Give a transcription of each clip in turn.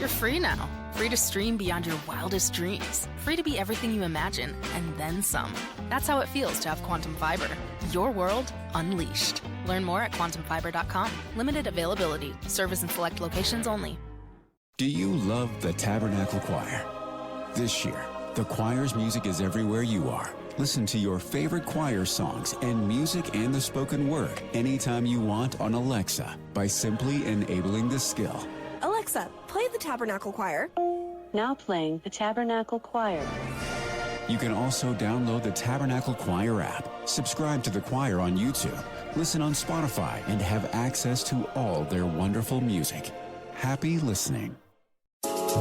You're free now. Free to stream beyond your wildest dreams. Free to be everything you imagine, and then some. That's how it feels to have Quantum Fiber. Your world unleashed. Learn more at quantumfiber.com. Limited availability. Service in select locations only. Do you love the Tabernacle Choir? This year, the choir's music is everywhere you are. Listen to your favorite choir songs and music and the spoken word anytime you want on Alexa by simply enabling the skill. Alexa, play the Tabernacle Choir. Now playing the Tabernacle Choir. You can also download the Tabernacle Choir app, subscribe to the choir on YouTube, listen on Spotify, and have access to all their wonderful music. Happy listening.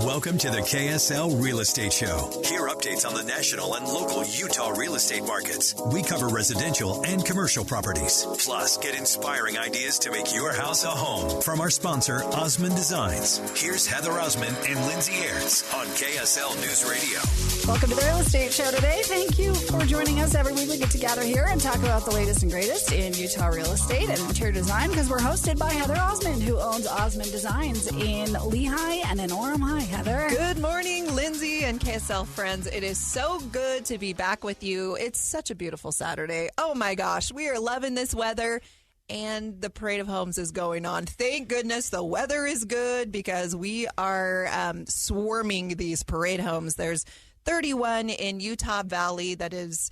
Welcome to the KSL Real Estate Show. Hear updates on the national and local Utah real estate markets. We cover residential and commercial properties. Plus, get inspiring ideas to make your house a home from our sponsor, Osmond Designs. Here's Heather Osmond and Lindsay Aerts on KSL News Radio. Welcome to the Real Estate Show today. Thank you for joining us. Every week we get together here and talk about the latest and greatest in Utah real estate and interior design, because we're hosted by Heather Osmond, who owns Osmond Designs in Lehigh and in Orem. Hi, Heather. Good morning, Lindsay and KSL friends. It is so good to be back with you. It's such a beautiful Saturday. Oh my gosh, we are loving this weather. And the Parade of Homes is going on. Thank goodness the weather is good, because we are swarming these parade homes. There's 31 in Utah Valley that is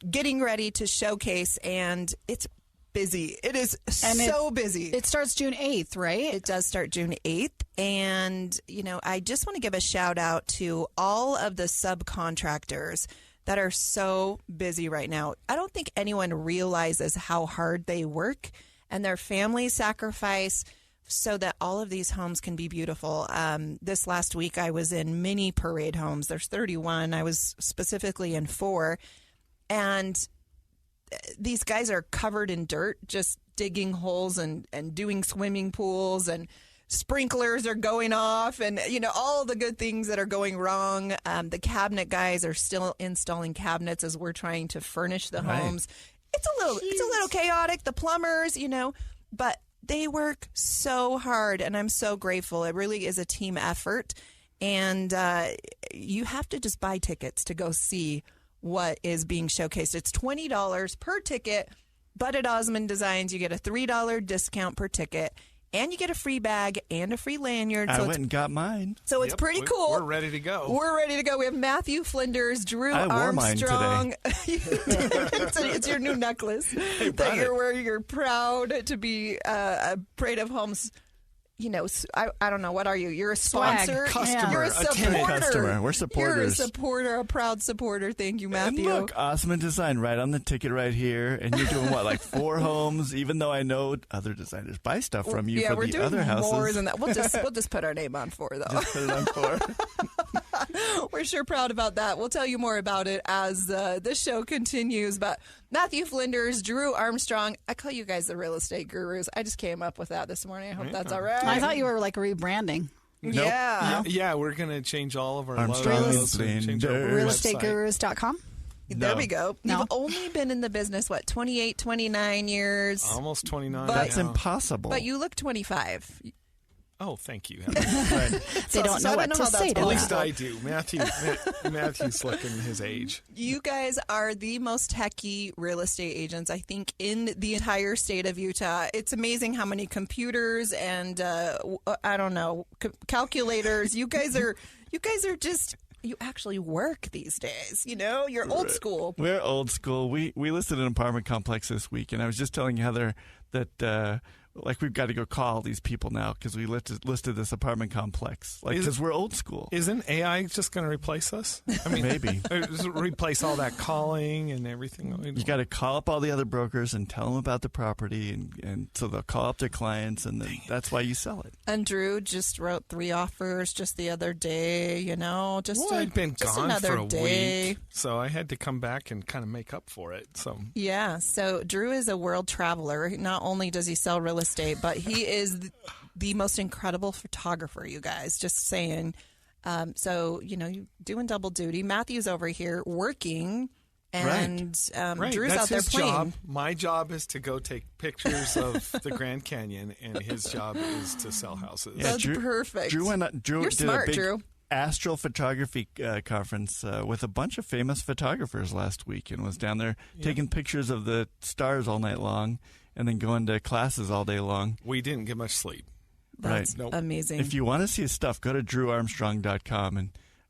getting ready to showcase, and it's busy. It is so busy. It starts June 8th, right? It does start June 8th. And, I just want to give a shout out to all of the subcontractors that are so busy right now. I don't think anyone realizes how hard they work and their family sacrifice so that all of these homes can be beautiful. This last week, I was in many parade homes. There's 31. I was specifically in 4. And these guys are covered in dirt, just digging holes and doing swimming pools, and sprinklers are going off, and all the good things that are going wrong. The cabinet guys are still installing cabinets as we're trying to furnish the homes. It's a little chaotic. The plumbers, but they work so hard, and I'm so grateful. It really is a team effort, and you have to just buy tickets to go see what is being showcased. It's $20 per ticket, but at Osmond Designs, you get a $3 discount per ticket, and you get a free bag and a free lanyard. I went and got mine. So it's pretty cool. We're ready to go. We have Matthew Flinders, Drew I wore Armstrong. Mine today. It's your new necklace that you're wearing. You're proud to be a Parade of Homes. I don't know. What are you? You're a sponsor. Customer. You're a supporter. Customer. We're supporters. You're a supporter, a proud supporter. Thank you, Matthew. And look, Osmond Design right on the ticket right here. And you're doing what, like 4 homes? Even though I know other designers buy stuff from you for the other houses. More than that. We'll just put our name on 4, though. Just put it on 4. We're sure proud about that. We'll tell you more about it as this show continues. But Matthew Flinders, Drew Armstrong, I call you guys the real estate gurus. I just came up with that this morning. I hope that's all right. I thought you were like rebranding. Nope. Yeah, we're going to change all of our Armstrong logos. Change our Realestategurus.com. There we go. No. You've only been in the business, 28, 29 years? Almost 29. That's impossible. But you look 25. Oh, thank you. They don't know what to say to At that. least I do. Matthew's looking his age. You guys are the most techie real estate agents, I think, in the entire state of Utah. It's amazing how many computers and calculators. You guys are just. You actually work these days. You're old school. We're old school. We listed an apartment complex this week, and I was just telling Heather that we've got to go call these people now because we listed this apartment complex, because we're old school. Isn't AI just going to replace us? I mean, maybe replace all that calling and everything. You got to call up all the other brokers and tell them about the property, and so they'll call up their clients, and then that's why you sell it. And Drew just wrote 3 offers just the other day. I'd been gone for a day. week, so I had to come back and kind of make up for it. So So Drew is a world traveler. Not only does he sell real estate, but he is the most incredible photographer, you guys. Just saying. So, you're doing double duty. Matthew's over here working And Drew's That's out there his playing. job. My job is to go take pictures of the Grand Canyon, and his job is to sell houses. Yeah, That's perfect. Drew You're did smart, a big Drew. astrophotography conference with a bunch of famous photographers last week, and was down there taking pictures of the stars all night long, and then going to classes all day long. We didn't get much sleep. That's Right. amazing. If you want to see his stuff, go to drewarmstrong.com. And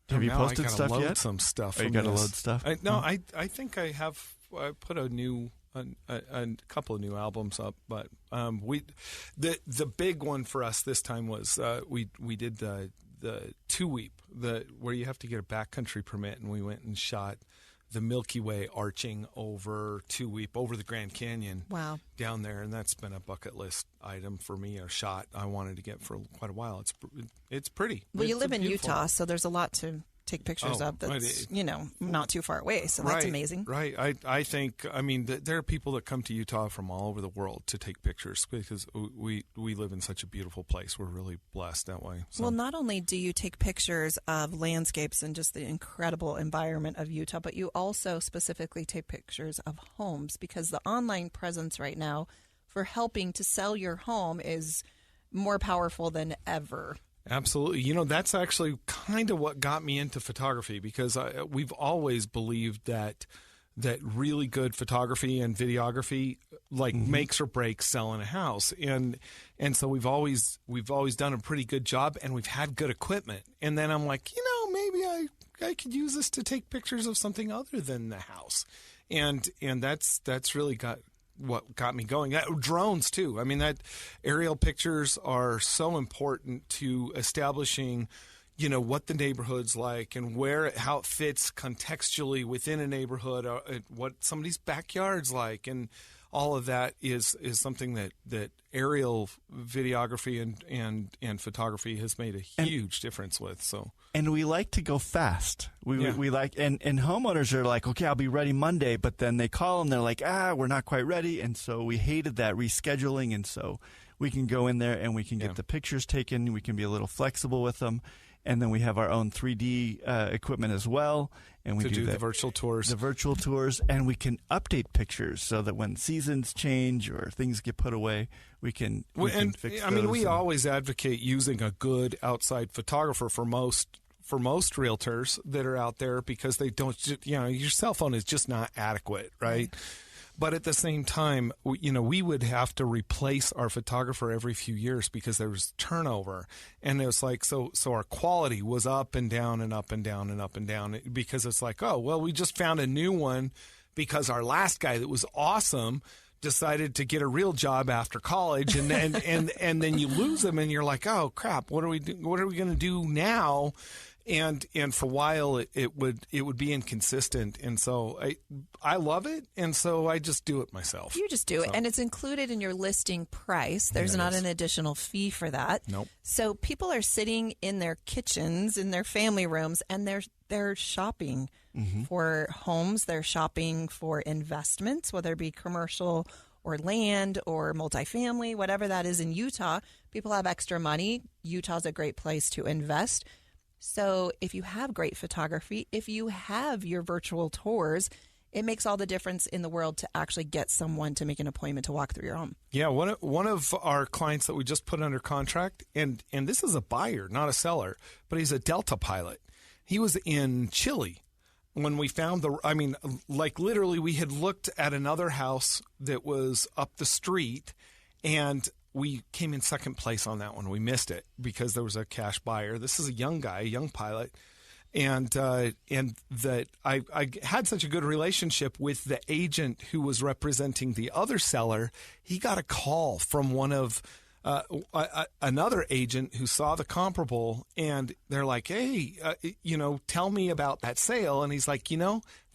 have you posted I gotta stuff load yet? some stuff. Oh, you from got to this. load stuff? I think I have. I put a couple of new albums up, but the big one for us this time was we did the two weep, where you have to get a backcountry permit, and we went and shot the Milky Way arching over two weep over the Grand Canyon. Wow. Down there, and that's been a bucket list item for me, a shot I wanted to get for quite a while. It's pretty. Well, you It's live in beautiful. Utah, so there's a lot to take pictures of that's, not too far away. So that's amazing. Right. I think, there are people that come to Utah from all over the world to take pictures because we live in such a beautiful place. We're really blessed that way. So. Well, not only do you take pictures of landscapes and just the incredible environment of Utah, but you also specifically take pictures of homes, because the online presence right now for helping to sell your home is more powerful than ever. Absolutely. That's actually kind of what got me into photography, because we've always believed that really good photography and videography makes or breaks selling a house. And so we've always done a pretty good job, and we've had good equipment. And then I'm like, maybe I could use this to take pictures of something other than the house. And that's really what got me going. Drones too. That aerial pictures are so important to establishing, what the neighborhood's like and how it fits contextually within a neighborhood, what somebody's backyard's like, and all of that is something that aerial videography and photography has made a huge difference with. So. And we like to go fast. We like, and homeowners are like, okay, I'll be ready Monday, but then they call and they're like, we're not quite ready. And so we hated that rescheduling. And so we can go in there and we can get the pictures taken. We can be a little flexible with them. And then we have our own 3D equipment as well. And we do the virtual tours. The virtual tours. And we can update pictures so that when seasons change or things get put away, we can fix those. We always advocate using a good outside photographer for most realtors that are out there, because they don't, your cell phone is just not adequate, right? But at the same time, we would have to replace our photographer every few years because there was turnover. And it was like, so our quality was up and down and up and down and up and down, because it's like, oh, well, we just found a new one because our last guy that was awesome decided to get a real job after college, and then you lose them, and you're like, oh crap, what are we going to do now? And for a while it would be inconsistent, and so I love it, and so I just do it myself. You just do it, and it's included in your listing price. There's not an additional fee for that. Nope. So people are sitting in their kitchens, in their family rooms, and they're shopping for homes. They're shopping for investments, whether it be commercial or land or multifamily, whatever that is in Utah. People have extra money. Utah's a great place to invest. So if you have great photography, if you have your virtual tours, it makes all the difference in the world to actually get someone to make an appointment to walk through your home. Yeah, one of our clients that we just put under contract, and this is a buyer, not a seller, but he's a Delta pilot. He was in Chile when we found literally we had looked at another house that was up the street, and we came in second place on that one. We missed it because there was a cash buyer. This is a young guy, a young pilot. And that I had such a good relationship with the agent who was representing the other seller. He got a call from one of another agent who saw the comparable, and they're like, hey, tell me about that sale. And he's like,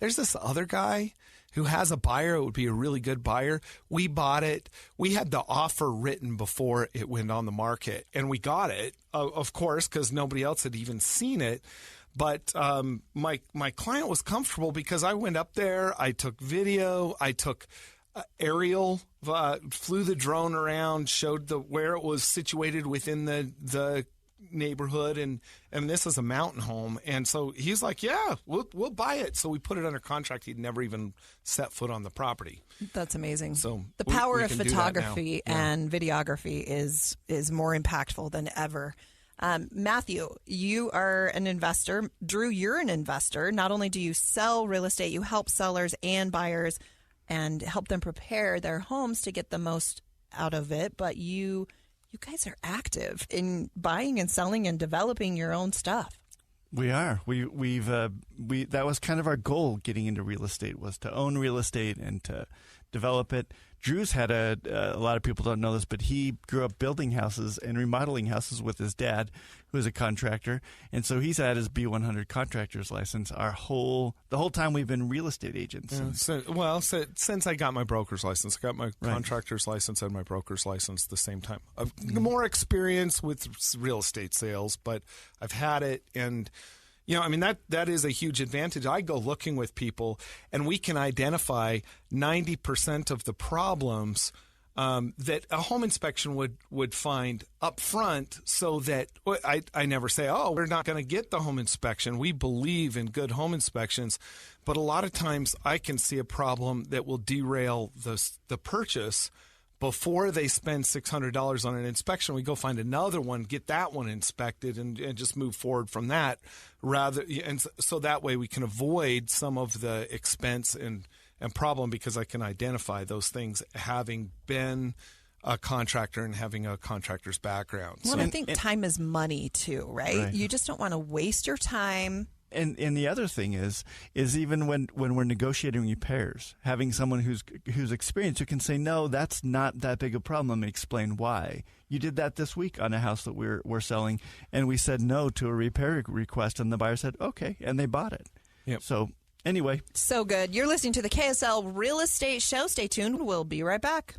there's this other guy who has a buyer. It would be a really good buyer. We bought it. We had the offer written before it went on the market, and we got it, of course, because nobody else had even seen it. But my client was comfortable because I went up there, I took video, I took aerial, flew the drone around, showed where it was situated within the neighborhood, and this is a mountain home. And so he's like, yeah, we'll buy it. So we put it under contract. He'd never even set foot on the property. That's amazing. So the power we of can do that photography now. and videography is more impactful than ever. Matthew, you are an investor. Drew, you're an investor. Not only do you sell real estate, you help sellers and buyers and help them prepare their homes to get the most out of it. But you guys are active in buying and selling and developing your own stuff. We are. We've that was kind of our goal getting into real estate, was to own real estate and to develop it. Drew's had a lot of people don't know this, but he grew up building houses and remodeling houses with his dad, who is a contractor, and so he's had his B100 contractor's license the whole time we've been real estate agents. Yeah, since I got my broker's license, I got my contractor's license and my broker's license at the same time. More experience with real estate sales, but I've had it, and that is a huge advantage. I go looking with people, and we can identify 90% of the problems that a home inspection would find up front, so that I never say, oh, we're not going to get the home inspection. We believe in good home inspections. But a lot of times I can see a problem that will derail the purchase. Before they spend $600 on an inspection, we go find another one, get that one inspected, and just move forward from that. So that way we can avoid some of the expense and problem, because I can identify those things, having been a contractor and having a contractor's background. Well, I think time is money too, right? You just don't want to waste your time. And the other thing is even when we're negotiating repairs, having someone who's experienced, who can say, no, that's not that big a problem. Let me explain why. You did that this week on a house that we're selling, and we said no to a repair request, and the buyer said okay, and they bought it. Yep. So anyway. So good. You're listening to the KSL Real Estate Show. Stay tuned. We'll be right back.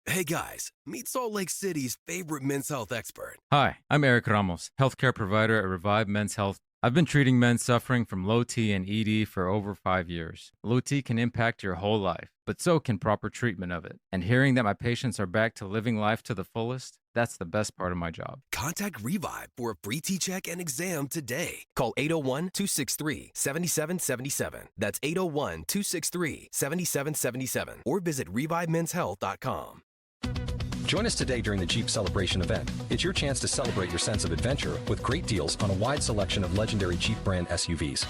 Hey guys, meet Salt Lake City's favorite men's health expert. Hi, I'm Eric Ramos, healthcare provider at Revive Men's Health. I've been treating men suffering from low T and ED for over 5 years. Low T can impact your whole life, but so can proper treatment of it. And hearing that my patients are back to living life to the fullest, that's the best part of my job. Contact Revive for a free T-check and exam today. Call 801-263-7777. That's 801-263-7777. Or visit ReviveMen'sHealth.com. Join us today during the Jeep Celebration event. It's your chance to celebrate your sense of adventure with great deals on a wide selection of legendary Jeep brand SUVs.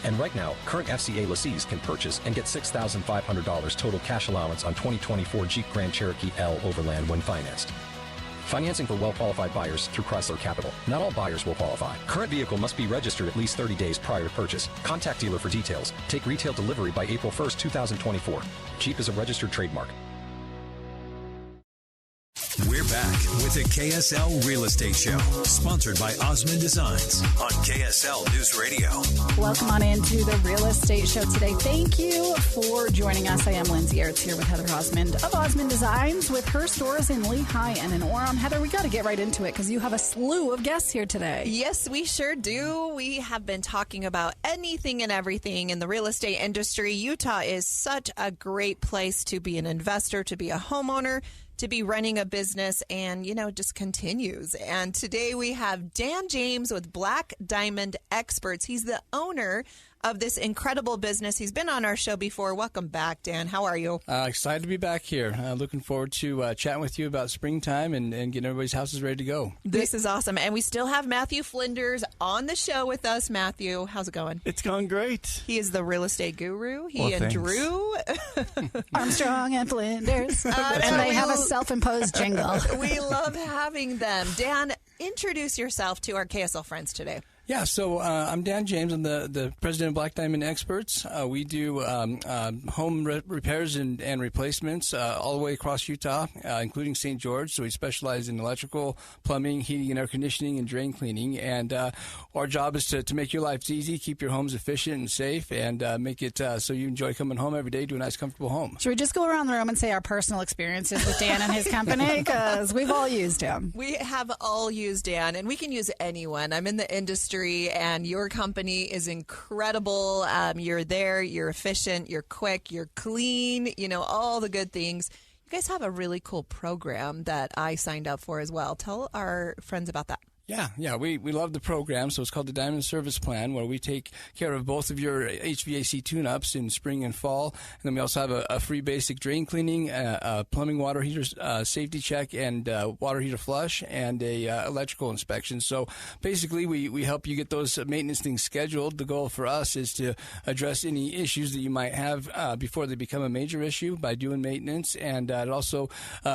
And right now, current FCA lessees can purchase and get $6,500 total cash allowance on 2024 Jeep Grand Cherokee L Overland when financed. Financing for well-qualified buyers through Chrysler Capital. Not all buyers will qualify. Current vehicle must be registered at least 30 days prior to purchase. Contact dealer for details. Take retail delivery by April 1st, 2024. Jeep is a registered trademark. We're back with the KSL Real Estate Show, sponsored by Osmond Designs on KSL News Radio. Welcome on into the Real Estate Show today. Thank you for joining us. I am Lindsay Aerts here with Heather Osmond of Osmond Designs, with her stores in Lehigh and in Orem. Heather, we got to get right into it because you have a slew of guests here today. Yes, we sure do. We have been talking about anything and everything in the real estate industry. Utah is such a great place to be an investor, to be a homeowner, to be running a business, and, just continues. And today we have Dan James with Black Diamond Experts. He's the owner of this incredible business. He's been on our show before. Welcome back, Dan. How are you? Excited to be back here. Looking forward to chatting with you about springtime and getting everybody's houses ready to go. This is awesome. And we still have Matthew Flinders on the show with us. Matthew, how's it going? It's going great. He is the real estate guru. Thanks. Drew. Armstrong and Flinders. And they have a self-imposed jingle. We love having them. Dan, introduce yourself to our KSL friends today. Yeah, so I'm Dan James. I'm the president of Black Diamond Experts. We do home repairs and replacements all the way across Utah, including St. George. So we specialize in electrical, plumbing, heating and air conditioning, and drain cleaning. And our job is to make your lives easy, keep your homes efficient and safe, and make it so you enjoy coming home every day to a nice, comfortable home. Should we just go around the room and say our personal experiences with Dan and his company? Because we've all used him. We have all used Dan, and we can use anyone. I'm in the industry, and your company is incredible. You're there, you're efficient, you're quick, you're clean, all the good things. You guys have a really cool program that I signed up for as well. Tell our friends about that. Yeah, we love the program. So it's called the Diamond Service Plan, where we take care of both of your HVAC tune-ups in spring and fall. And then we also have a free basic drain cleaning, a plumbing water heater safety check, and water heater flush, and a electrical inspection. So basically, we help you get those maintenance things scheduled. The goal for us is to address any issues that you might have before they become a major issue by doing maintenance. And it also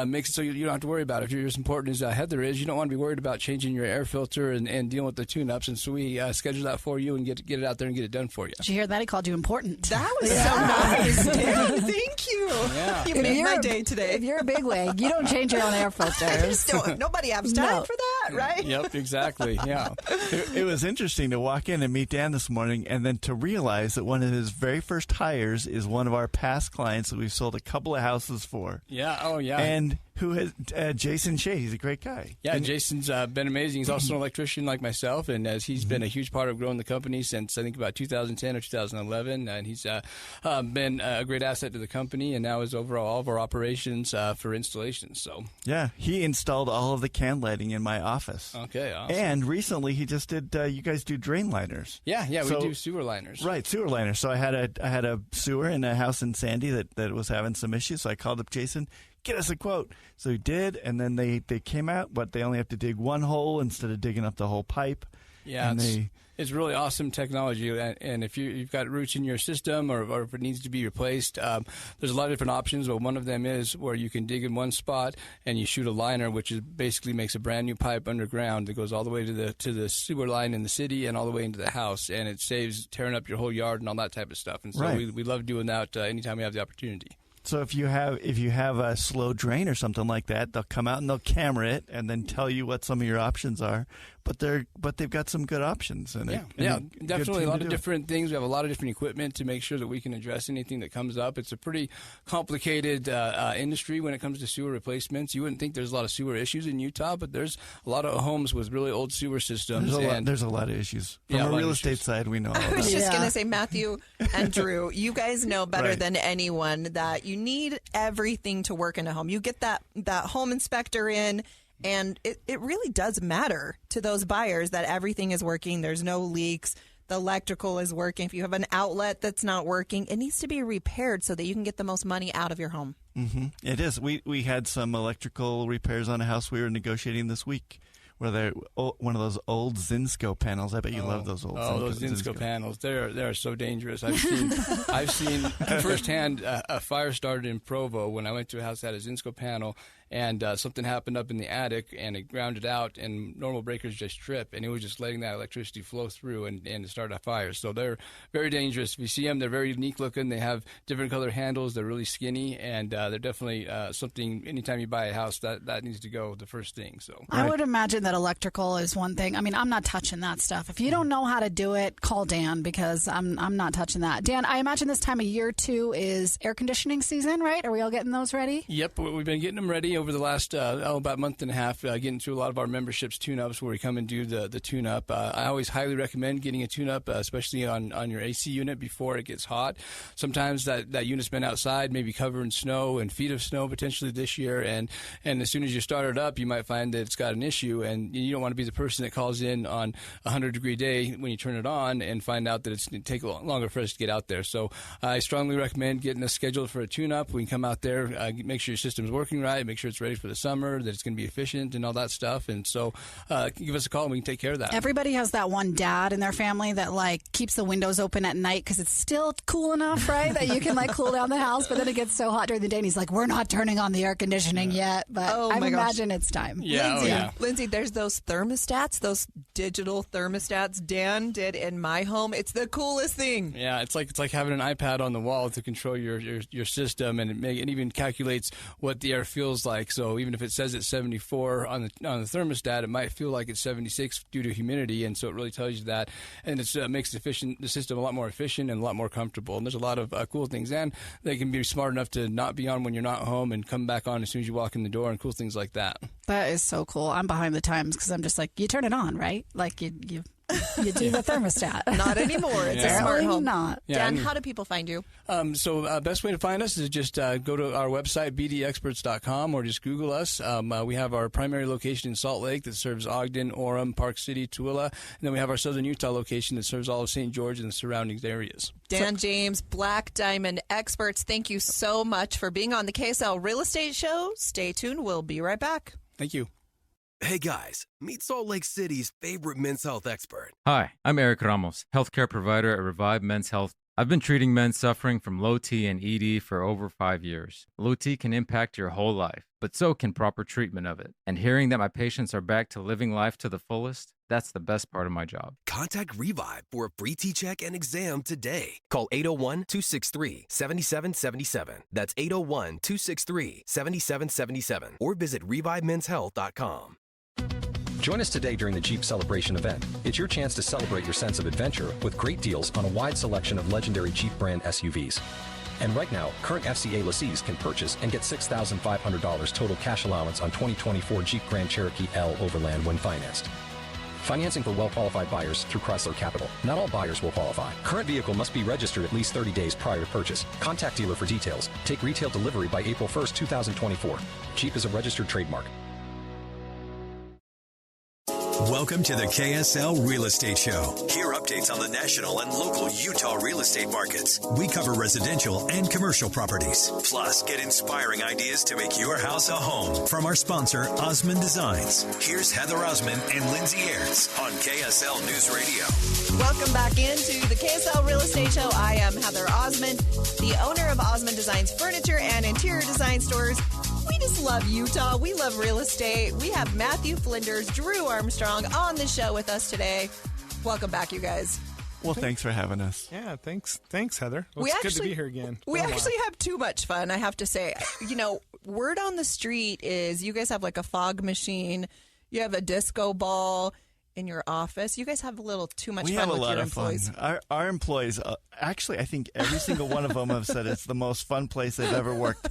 makes it so you don't have to worry about it. If you're as important as Heather is, you don't want to be worried about changing your air filter and dealing with the tune-ups, and so we schedule that for you and get it out there and get it done for you. Did you hear that? He called you important. That was so nice, Dan. Thank you. Yeah. You made my day today. If you're a bigwig, you don't change your own air filters. Nobody has time for that, right? Yep, exactly. Yeah. It was interesting to walk in and meet Dan this morning, and then to realize that one of his very first hires is one of our past clients that we've sold a couple of houses for. Yeah. Oh, yeah. And who has Jason Shea? He's a great guy. Yeah, Jason's been amazing. He's also an electrician like myself, and he's been a huge part of growing the company since I think about 2010 or 2011. And he's been a great asset to the company, and now is overall all of our operations for installations. So yeah, he installed all of the can lighting in my office. Okay, awesome. And recently he just did. You guys do drain liners. Yeah, we do sewer liners. Right, sewer liners. So I had a sewer in a house in Sandy that was having some issues. So I called up Jason. Get us a quote. So he did, and then they came out, but they only have to dig one hole instead of digging up the whole pipe. Yeah, it's really awesome technology, and if you've got roots in your system or if it needs to be replaced, there's a lot of different options, but one of them is where you can dig in one spot and you shoot a liner, which basically makes a brand new pipe underground that goes all the way to the sewer line in the city and all the way into the house, and it saves tearing up your whole yard and all that type of stuff. And so right. we love doing that anytime we have the opportunity. So if you have a slow drain or something like that, they'll come out and they'll camera it and then tell you what some of your options are. But they've got some good options. And definitely a lot of different things. We have a lot of different equipment to make sure that we can address anything that comes up. It's a pretty complicated industry when it comes to sewer replacements. You wouldn't think there's a lot of sewer issues in Utah, but there's a lot of homes with really old sewer systems. There's a lot of issues. From a real estate side, we know all I was just Yeah. going to say, Matthew and Drew, you guys know better Right. than anyone that you need everything to work in a home. You get that home inspector in, and it really does matter to those buyers that everything is working. There's no leaks. The electrical is working. If you have an outlet that's not working, it needs to be repaired so that you can get the most money out of your home. Mm-hmm. It is. We had some electrical repairs on a house we were negotiating this week. Where they're one of those old Zinsco panels. I bet you love those old. Those Zinsco panels. They're so dangerous. I've seen firsthand a fire started in Provo when I went to a house that had a Zinsco panel, and something happened up in the attic, and it grounded out, and normal breakers just trip, and it was just letting that electricity flow through and start a fire. So they're very dangerous. If you see them, they're very unique looking. They have different color handles. They're really skinny, and they're definitely something. Anytime you buy a house, that needs to go the first thing. So I would imagine that electrical is one thing. I mean, I'm not touching that stuff. If you don't know how to do it, call Dan, because I'm not touching that. Dan, I imagine this time of year too is air conditioning season, right? Are we all getting those ready? Yep, we've been getting them ready over the last about a month and a half, getting through a lot of our memberships tune-ups where we come and do the tune-up. I always highly recommend getting a tune-up, especially on your AC unit before it gets hot. Sometimes that unit's been outside, maybe covered in snow and feet of snow potentially this year, and as soon as you start it up, you might find that it's got an issue, and you don't want to be the person that calls in on a 100-degree day when you turn it on and find out that it's going to take longer for us to get out there. So I strongly recommend getting us scheduled for a tune-up. We can come out there, make sure your system's working right, make sure it's ready for the summer, that it's going to be efficient and all that stuff. And so give us a call and we can take care of that. Everybody has that one dad in their family that keeps the windows open at night because it's still cool enough, right? That you can cool down the house, but then it gets so hot during the day and he's like, we're not turning on the air conditioning yet, but I imagine it's time. Yeah, Lindsay, there's those thermostats, those digital thermostats Dan did in my home. It's the coolest thing. Yeah, it's like having an iPad on the wall to control your system, and it even calculates what the air feels like. So even if it says it's 74 on the thermostat, it might feel like it's 76 due to humidity, and so it really tells you that, and it makes the system a lot more efficient and a lot more comfortable. And there's a lot of cool things, and they can be smart enough to not be on when you're not home and come back on as soon as you walk in the door, and cool things like that. That is so cool. I'm behind the times because I'm just like, you turn it on, right? Like you You do the thermostat. Not anymore. It's a smart home. Not. Dan, how do people find you? So best way to find us is just go to our website, bdexperts.com, or just Google us. We have our primary location in Salt Lake that serves Ogden, Orem, Park City, Tooele. And then we have our Southern Utah location that serves all of St. George and the surrounding areas. Dan James, Black Diamond Experts, thank you so much for being on the KSL Real Estate Show. Stay tuned. We'll be right back. Thank you. Hey guys, meet Salt Lake City's favorite men's health expert. Hi, I'm Eric Ramos, healthcare provider at Revive Men's Health. I've been treating men suffering from low T and ED for over 5 years. Low T can impact your whole life, but so can proper treatment of it. And hearing that my patients are back to living life to the fullest, that's the best part of my job. Contact Revive for a free T-check and exam today. Call 801-263-7777. That's 801-263-7777. Or visit ReviveMen'sHealth.com. Join us today during the Jeep Celebration event. It's your chance to celebrate your sense of adventure with great deals on a wide selection of legendary Jeep brand SUVs. And right now, current FCA lessees can purchase and get $6,500 total cash allowance on 2024 Jeep Grand Cherokee L Overland when financed. Financing for well-qualified buyers through Chrysler Capital. Not all buyers will qualify. Current vehicle must be registered at least 30 days prior to purchase. Contact dealer for details. Take retail delivery by April 1st, 2024. Jeep is a registered trademark. Welcome to the KSL Real Estate Show. Hear updates on the national and local Utah real estate markets. We cover residential and commercial properties. Plus, get inspiring ideas to make your house a home from our sponsor, Osmond Designs. Here's Heather Osmond and Lindsay Aerts on KSL News Radio. Welcome back into the KSL Real Estate Show. I am Heather Osmond, the owner of Osmond Design's furniture and interior design stores. We just love Utah. We love real estate. We have Matthew Flinders, Drew Armstrong on the show with us today. Welcome back, you guys. Well, thanks for having us. Yeah, thanks, Heather. It's good to be here again. We actually have too much fun, I have to say. You know, word on the street is you guys have like a fog machine. You have a disco ball in your office. You guys have a little too much fun with your employees. Our employees, actually, I think every single one of them have said it's the most fun place they've ever worked.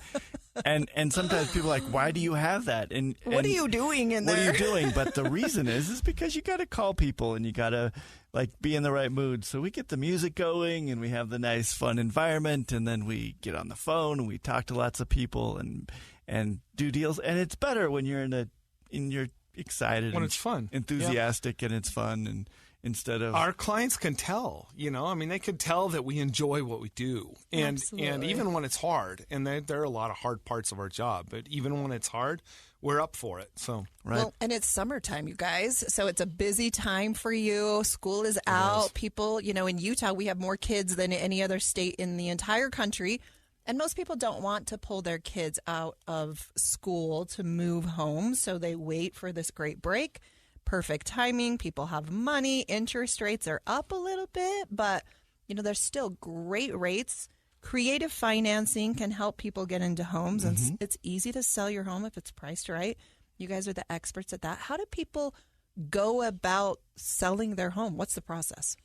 And sometimes people are like, why do you have that? And what are you doing in there? What are you doing? But the reason is because you got to call people and you got to like be in the right mood. So we get the music going and we have the nice fun environment, and then we get on the phone and we talk to lots of people and do deals. And it's better when you're you're excited when and it's fun, enthusiastic, and it's fun. And instead of our clients can tell, they could tell that we enjoy what we do, and even when it's hard, and there are a lot of hard parts of our job, but even when it's hard, we're up for it. So Well, and it's summertime, you guys, so it's a busy time for you. School is out. People, in Utah, we have more kids than any other state in the entire country. And most people don't want to pull their kids out of school to move home, so they wait for this great break. Perfect timing. People have money. Interest rates are up a little bit, but, there's still great rates. Creative financing can help people get into homes, and it's easy to sell your home if it's priced right. You guys are the experts at that. How do people go about selling their home? What's the process?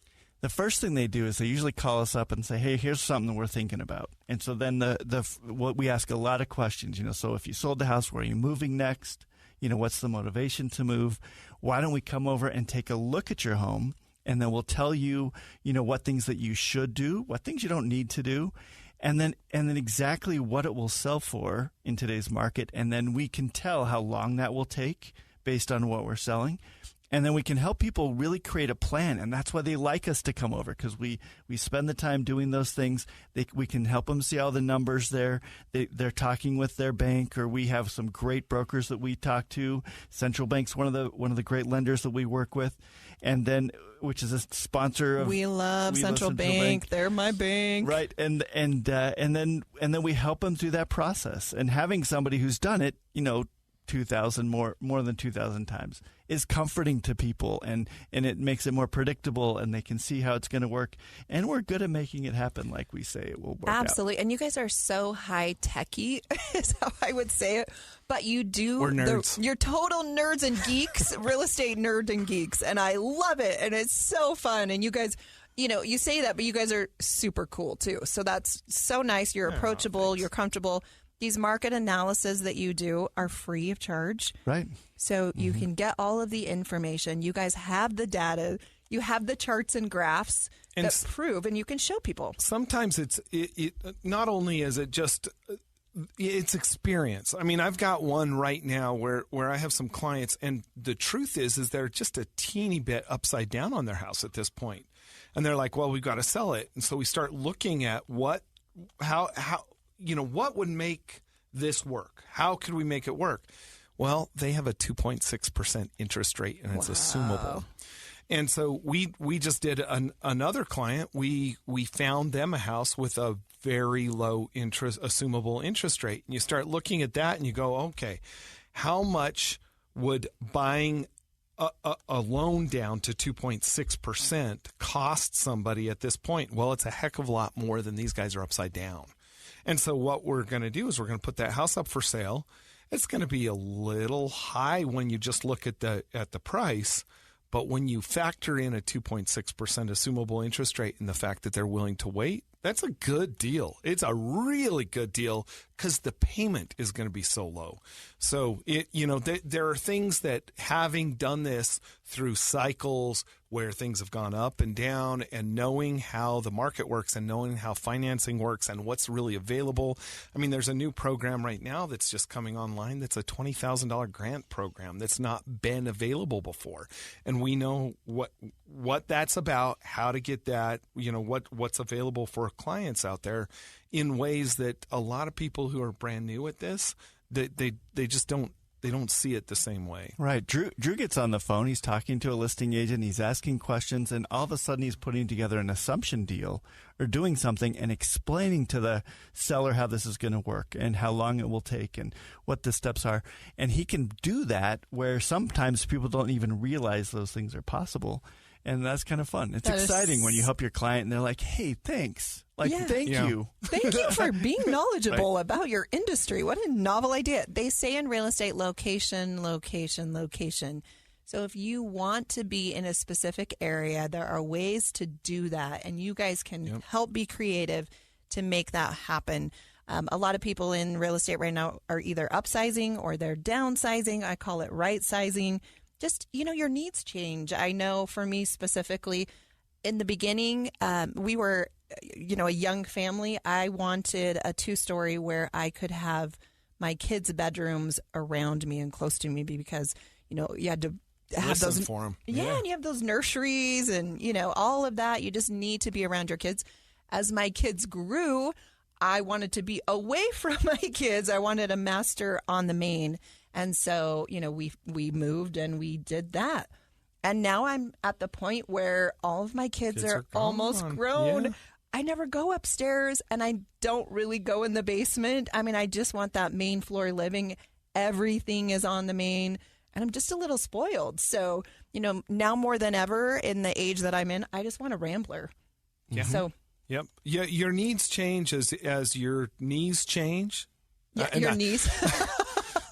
The first thing they do is they usually call us up and say, hey, here's something we're thinking about. And so then what we ask a lot of questions, so if you sold the house, where are you moving next? What's the motivation to move? Why don't we come over and take a look at your home, and then we'll tell you, what things that you should do, what things you don't need to do, and then exactly what it will sell for in today's market. And then we can tell how long that will take based on what we're selling. And then we can help people really create a plan, and that's why they like us to come over, because we spend the time doing those things. We can help them see all the numbers there. They're talking with their bank, or we have some great brokers that we talk to. Central Bank's one of the great lenders that we work with, and then which is a sponsor of. We love Central Bank. They're my bank, right? And then we help them through that process. And having somebody who's done it, 2,000 more than 2,000 times is comforting to people, and it makes it more predictable, and they can see how it's going to work, and we're good at making it happen like we say it will work Absolutely. And you guys are so high techy is how I would say it, but we're nerds. You're total nerds and geeks, real estate nerd and geeks, and I love it, and it's so fun. And you guys, you say that, but you guys are super cool too, so that's so nice. You're approachable, you're comfortable. These market analyses that you do are free of charge. Right. So you can get all of the information. You guys have the data. you have the charts and graphs And that prove, and you can show people. Sometimes it not only is it just it's experience. I mean, I've got one right now where I have some clients, and the truth is they're just a teeny bit upside down on their house at this point. And they're like, well, we've got to sell it. And so we start looking at how what would make this work? How could we make it work? Well, they have a 2.6% interest rate, and it's assumable. And so we just did another client. We found them a house with a very low interest, assumable interest rate. And you start looking at that and you go, okay, how much would buying a loan down to 2.6% cost somebody at this point? Well, it's a heck of a lot more than these guys are upside down. And so what we're going to do is we're going to put that house up for sale. It's going to be a little high when you just look at the price. But when you factor in a 2.6% assumable interest rate and the fact that they're willing to wait, that's a good deal. It's a really good deal because the payment is going to be so low. So there are things that, having done this through cycles where things have gone up and down, and knowing how the market works and knowing how financing works and what's really available. I mean, there's a new program right now that's just coming online that's a $20,000 grant program that's not been available before. And we know what that's about, how to get that, what's available for clients out there in ways that a lot of people who are brand new at this, they just don't see it the same way. Right. Drew gets on the phone. He's talking to a listing agent. He's asking questions, and all of a sudden he's putting together an assumption deal or doing something and explaining to the seller how this is going to work and how long it will take and what the steps are. And he can do that where sometimes people don't even realize those things are possible. And that's kind of fun. It's exciting when you help your client and they're like, hey, thanks. Thank you. Thank you for being knowledgeable about your industry. What a novel idea. They say in real estate, location, location, location. So if you want to be in a specific area, there are ways to do that. And you guys can help be creative to make that happen. A lot of people in real estate right now are either upsizing or they're downsizing. I call it right sizing. Just, your needs change. I know for me specifically, in the beginning, we were, a young family. I wanted a 2-story where I could have my kids' bedrooms around me and close to me because, you had to have those for them. Yeah, and you have those nurseries and, all of that. You just need to be around your kids. As my kids grew, I wanted to be away from my kids. I wanted a master on the main. And so, we moved and we did that. And now I'm at the point where all of my kids are almost grown. Yeah. I never go upstairs and I don't really go in the basement. I mean, I just want that main floor living. Everything is on the main and I'm just a little spoiled. So, now more than ever in the age that I'm in, I just want a Rambler. Yeah. So, yep. Yeah. Your needs change as your knees change. Yeah, your knees.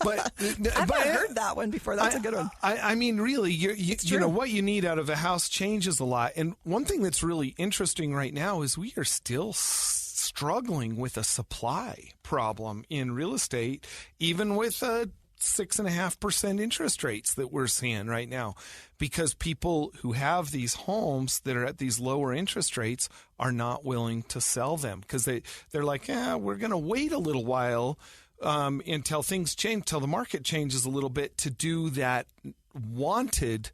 But I've not heard that one before. That's a good one. I mean, really, what you need out of a house changes a lot. And one thing that's really interesting right now is we are still struggling with a supply problem in real estate, even with 6.5% interest rates that we're seeing right now, because people who have these homes that are at these lower interest rates are not willing to sell them because they're like, we're going to wait a little while until things change, till the market changes a little bit to do that wanted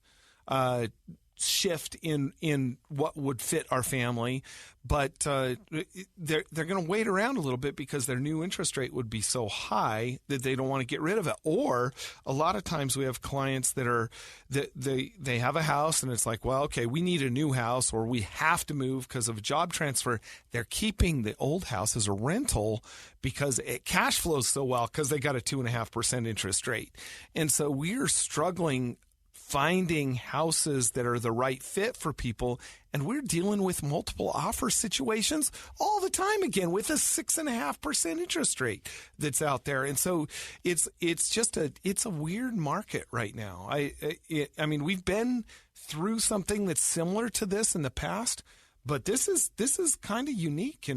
shift in what would fit our family. But they're going to wait around a little bit because their new interest rate would be so high that they don't want to get rid of it. Or a lot of times we have clients that they have a house and it's like, well, okay, we need a new house or we have to move because of a job transfer. They're keeping the old house as a rental because it cash flows so well because they got a 2.5% interest rate. And so we're struggling finding houses that are the right fit for people. And we're dealing with multiple offer situations all the time again with a 6.5% interest rate that's out there. And so it's a weird market right now. I mean, we've been through something that's similar to this in the past, But this is kind of unique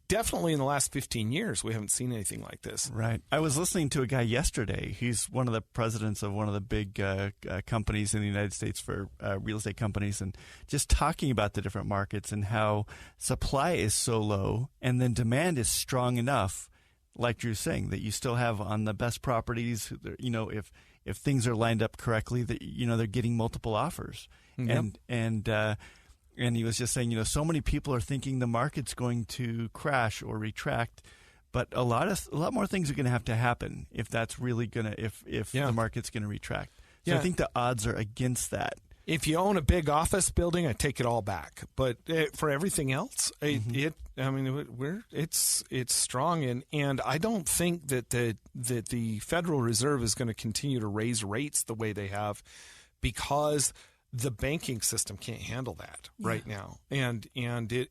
definitely in the last 15 years. We haven't seen anything like this. Right. I was listening to a guy yesterday. He's one of the presidents of one of the big companies in the United States for real estate companies, and just talking about the different markets and how supply is so low and then demand is strong enough, like Drew's saying, that you still have on the best properties, if things are lined up correctly, that they're getting multiple offers. Yep. And he was just saying, so many people are thinking the market's going to crash or retract, but a lot more things are going to have to happen if that's really going to if the market's going to retract. So I think the odds are against that. If you own a big office building, I take it all back. But for everything else, it's strong, and I don't think that the Federal Reserve is going to continue to raise rates the way they have, because the banking system can't handle that right now, and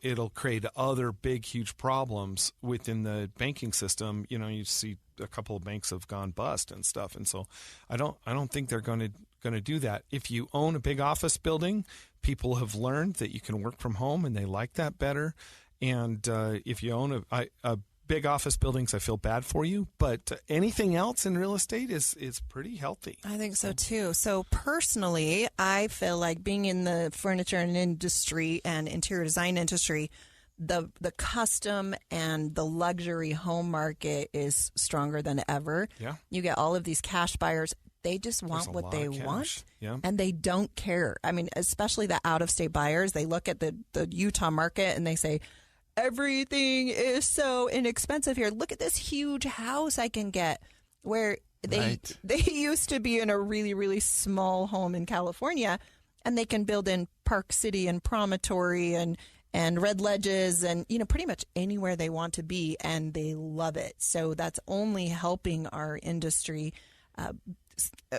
it'll create other big, huge problems within the banking system. You see a couple of banks have gone bust and stuff, and so I don't think they're going to do that. If you own a big office building, people have learned that you can work from home, and they like that better. And if you own a big office buildings, I feel bad for you, but anything else in real estate is pretty healthy. I think so too. So personally, I feel like being in the furniture and industry and interior design industry, the custom and the luxury home market is stronger than ever. Yeah. You get all of these cash buyers. They just want what they want, and they don't care. I mean, especially the out-of-state buyers, they look at the Utah market and they say, everything is so inexpensive here. Look at this huge house I can get, where they used to be in a really, really small home in California, and they can build in Park City and Promontory and Red Ledges and, pretty much anywhere they want to be, and they love it. So that's only helping our industry.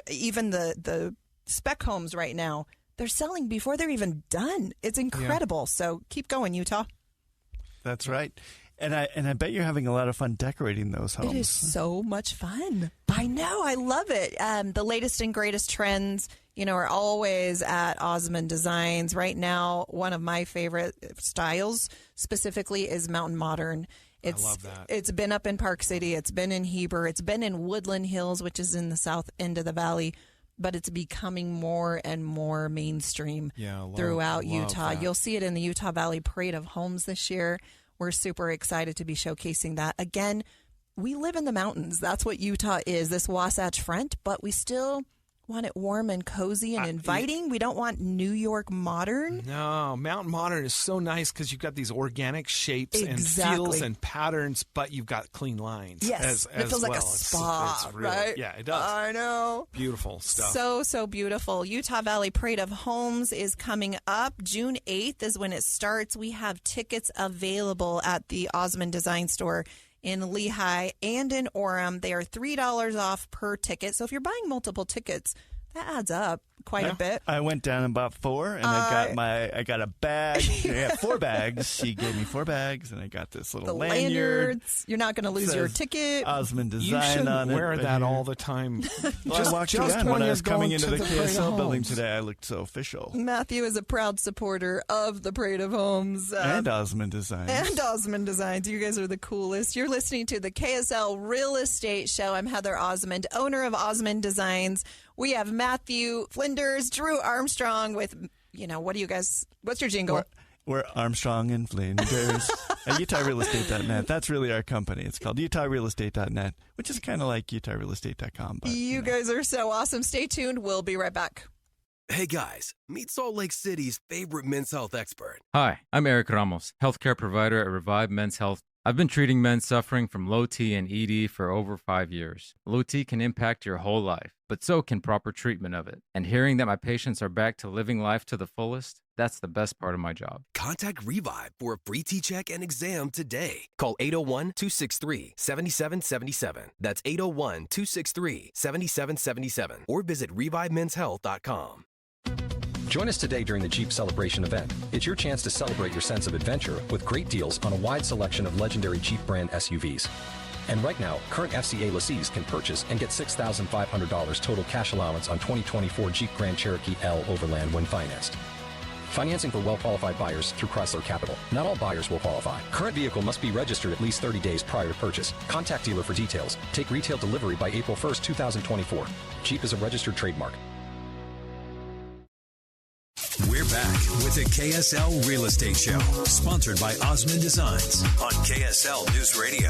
Even the spec homes right now, they're selling before they're even done. It's incredible. Yeah. So keep going, Utah. That's right. And I bet you're having a lot of fun decorating those homes. It is so much fun. I know. I love it. The latest and greatest trends, are always at Osmond Designs. Right now, one of my favorite styles specifically is Mountain Modern. I love that. It's been up in Park City. It's been in Heber. It's been in Woodland Hills, which is in the south end of the valley. But it's becoming more and more mainstream throughout Utah. That. You'll see it in the Utah Valley Parade of Homes this year. We're super excited to be showcasing that. Again, we live in the mountains. That's what Utah is, this Wasatch Front, but we still want it warm and cozy and inviting. We don't want New York modern. No, Mountain Modern is so nice because you've got these organic shapes and feels and patterns, but you've got clean lines. Yes, it feels like a spa, it's really, right? Yeah, it does. I know. Beautiful stuff. So beautiful. Utah Valley Parade of Homes is coming up. June 8th is when it starts. We have tickets available at the Osmond Design store in Lehigh and in Orem. They are $3 off per ticket. So if you're buying multiple tickets, that adds up quite a bit. I went down and bought 4, and I got a bag. I got 4 bags. She gave me 4 bags, and I got this little lanyard. Lanyards. You're not going to lose your ticket. Osmond Design you shouldn't on wear it. that all the time. I walked around when I was coming into the KSL building today. I looked so official. Matthew is a proud supporter of the Parade of Homes. And Osmond Design. And Osmond Designs. You guys are the coolest. You're listening to the KSL Real Estate Show. I'm Heather Osmond, owner of Osmond Designs. We have Matthew Flinders, Drew Armstrong with, what do you guys, what's your jingle? We're Armstrong and Flinders at UtahRealEstate.net. That's really our company. It's called UtahRealEstate.net, which is kind of like UtahRealEstate.com. But, you guys are so awesome. Stay tuned. We'll be right back. Hey guys, meet Salt Lake City's favorite men's health expert. Hi, I'm Eric Ramos, healthcare provider at Revive Men's Health. I've been treating men suffering from low T and ED for over 5 years. Low T can impact your whole life, but so can proper treatment of it. And hearing that my patients are back to living life to the fullest, that's the best part of my job. Contact Revive for a free T-check and exam today. Call 801-263-7777. That's 801-263-7777. Or visit ReviveMen'sHealth.com. Join us today during the Jeep Celebration event. It's your chance to celebrate your sense of adventure with great deals on a wide selection of legendary Jeep brand SUVs. And right now, current FCA lessees can purchase and get $6,500 total cash allowance on 2024 Jeep Grand Cherokee L Overland when financed. Financing for well-qualified buyers through Chrysler Capital. Not all buyers will qualify. Current vehicle must be registered at least 30 days prior to purchase. Contact dealer for details. Take retail delivery by April 1st, 2024. Jeep is a registered trademark. We're back with the KSL Real Estate Show, sponsored by Osmond Designs on KSL News Radio.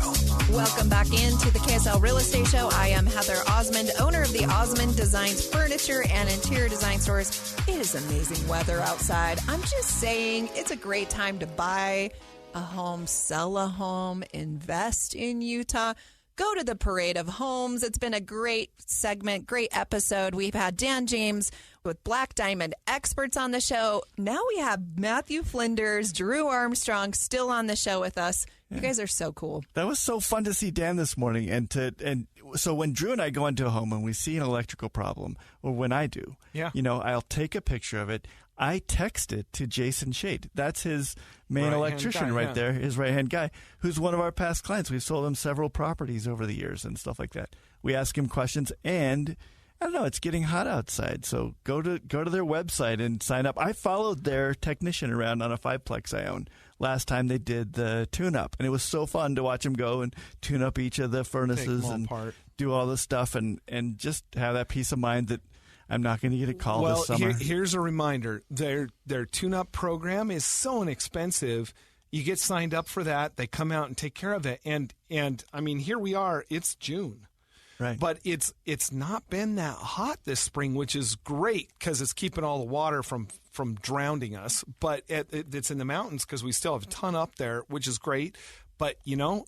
Welcome back into the KSL Real Estate Show. I am Heather Osmond, owner of the Osmond Designs furniture and interior design stores. It is amazing weather outside. I'm just saying it's a great time to buy a home, sell a home, invest in Utah. Go to the Parade of Homes. It's been a great segment, great episode. We've had Dan James with Black Diamond Experts on the show. Now we have Matthew Flinders, Drew Armstrong still on the show with us. You guys are so cool. That was so fun to see Dan this morning. And so when Drew and I go into a home and we see an electrical problem, or when I do, I'll take a picture of it. I text it to Jason Shade. That's his main electrician there, his right-hand guy, who's one of our past clients. We've sold him several properties over the years and stuff like that. We ask him questions, and I don't know, it's getting hot outside, so go to their website and sign up. I followed their technician around on a 5-plex I own last time they did the tune-up, and it was so fun to watch him go and tune up each of the furnaces and do all this stuff and just have that peace of mind that I'm not going to get a call this summer. Here's a reminder. Their tune-up program is so inexpensive. You get signed up for that. They come out and take care of it. And I mean, here we are. It's June. Right. But it's not been that hot this spring, which is great because it's keeping all the water from drowning us. But it's in the mountains because we still have a ton up there, which is great. But,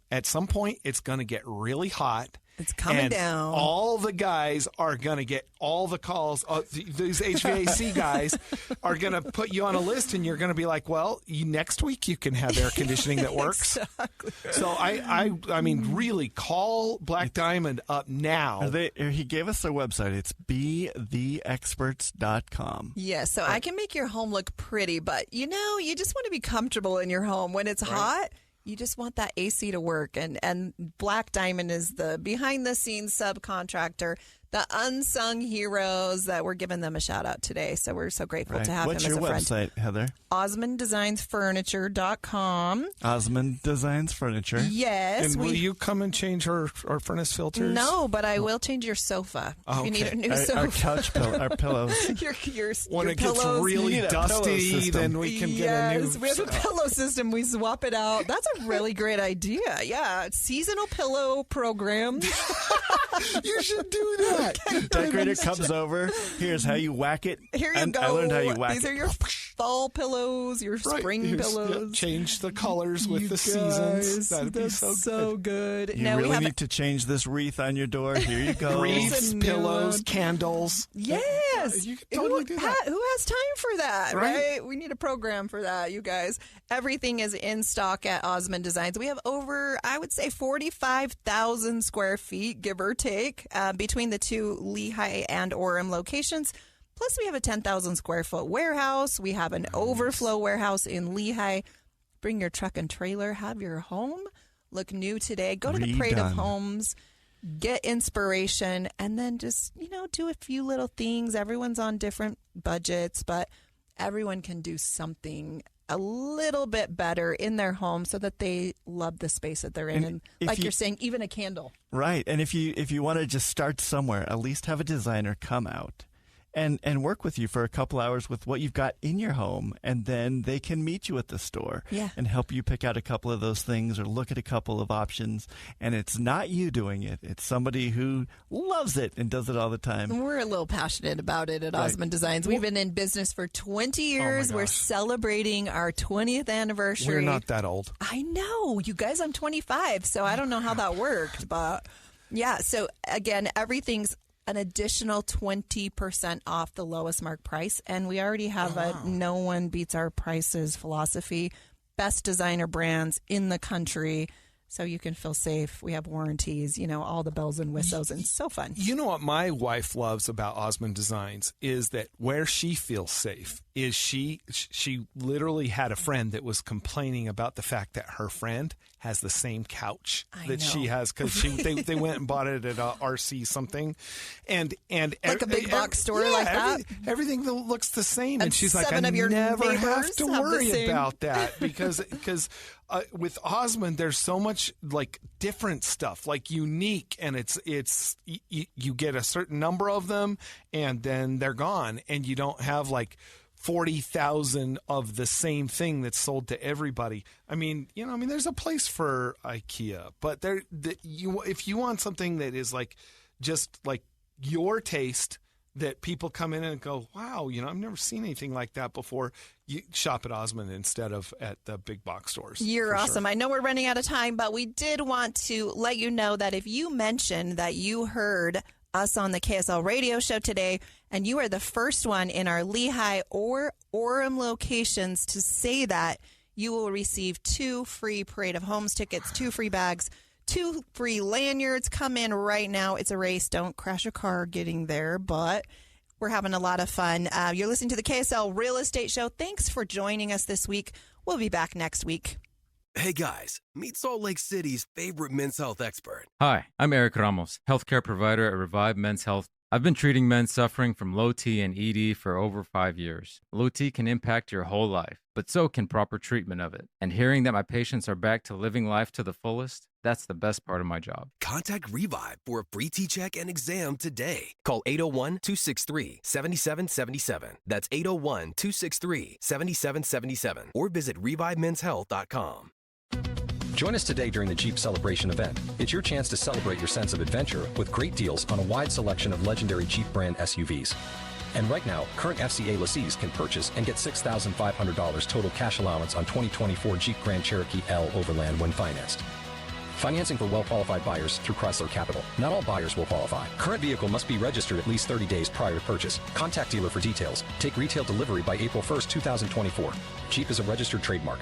at some point, it's going to get really hot. It's coming down. All the guys are going to get all the calls. These HVAC guys are going to put you on a list, and you're going to be like, well, next week you can have air conditioning that works. Exactly. So I mean, really call Black Diamond up now. He gave us their website. It's betheexperts.com. Yes, so I can make your home look pretty, but, you just want to be comfortable in your home. When it's hot, you just want that AC to work. And Black Diamond is the behind-the-scenes subcontractor, the unsung heroes that we're giving them a shout-out today. So we're so grateful to have him as a friend. What's your website, Heather? OsmondDesignsFurniture.com. Osmond Designs Furniture. Yes. And will you come and change our furnace filters? No, but I will change your sofa. If you need a new sofa. Our couch our pillows. When your it pillows, gets really dusty, then we can get a new... Yes, we have a pillow system. We swap it out. That's a really great idea. Yeah, seasonal pillow program. You should do that. Decorator comes over. Here's how you whack it. Here you go. I learned how you whack These it. are your fall pillows, your spring pillows. Change the colors with the seasons. That'd be so good. You really need to change this wreath on your door. Here you go. Wreaths, pillows, candles. Yes. You can totally do that. Who has time for that, right? We need a program for that, you guys. Everything is in stock at Osmond Designs. We have over, I would say, 45,000 square feet, give or take, between the two Lehigh and Orem locations. Plus, we have a 10,000 square foot warehouse. We have an overflow warehouse in Lehigh. Bring your truck and trailer. Have your home look new today. Go to the Parade of Homes. Get inspiration. And then just, do a few little things. Everyone's on different budgets, but everyone can do something a little bit better in their home so that they love the space that they're in. And like you're saying, even a candle. Right. And if you want to just start somewhere, at least have a designer come out and work with you for a couple hours with what you've got in your home, and then they can meet you at the store and help you pick out a couple of those things or look at a couple of options. And it's not you doing it. It's somebody who loves it and does it all the time. We're a little passionate about it at Osmond Designs. We've been in business for 20 years. We're celebrating our 20th anniversary. We're not that old. I know. You guys, I'm 25, so I don't know how that worked. But, yeah, so, again, everything's an additional 20% off the lowest mark price. And we already have a no one beats our prices philosophy. Best designer brands in the country. So you can feel safe. We have warranties, all the bells and whistles, and so fun. You know what my wife loves about Osmond Designs is that where she feels safe is she literally had a friend that was complaining about the fact that her friend has the same couch she has because they went and bought it at RC something, and like a big box store like that. Everything looks the same, and she's like, I of your never have to have worry about that because with Osmond there's so much like different stuff, like unique, and it's you get a certain number of them and then they're gone, and you don't have like 40,000 of the same thing that's sold to everybody. I mean, there's a place for IKEA, but if you want something that is like just like your taste, that people come in and go, wow, I've never seen anything like that before, you shop at Osmond instead of at the big box stores. You're awesome. Sure. I know we're running out of time, but we did want to let you know that if you mentioned that you heard us on the KSL radio show today, and you are the first one in our Lehigh or Orem locations to say that, you will receive 2 free Parade of Homes tickets, 2 free bags, 2 free lanyards. Come in right now. It's a race. Don't crash a car getting there, but we're having a lot of fun. You're listening to the KSL Real Estate Show. Thanks for joining us this week. We'll be back next week. Hey guys, meet Salt Lake City's favorite men's health expert. Hi, I'm Eric Ramos, healthcare provider at Revive Men's Health. I've been treating men suffering from low T and ED for over 5 years. Low T can impact your whole life, but so can proper treatment of it. And hearing that my patients are back to living life to the fullest, that's the best part of my job. Contact Revive for a free T-check and exam today. Call 801-263-7777. That's 801-263-7777. Or visit ReviveMen'sHealth.com. Join us today during the Jeep Celebration event. It's your chance to celebrate your sense of adventure with great deals on a wide selection of legendary Jeep brand SUVs. And right now, current FCA lessees can purchase and get $6,500 total cash allowance on 2024 Jeep Grand Cherokee L Overland when financed. Financing for well-qualified buyers through Chrysler Capital. Not all buyers will qualify. Current vehicle must be registered at least 30 days prior to purchase. Contact dealer for details. Take retail delivery by April 1st, 2024. Jeep is a registered trademark.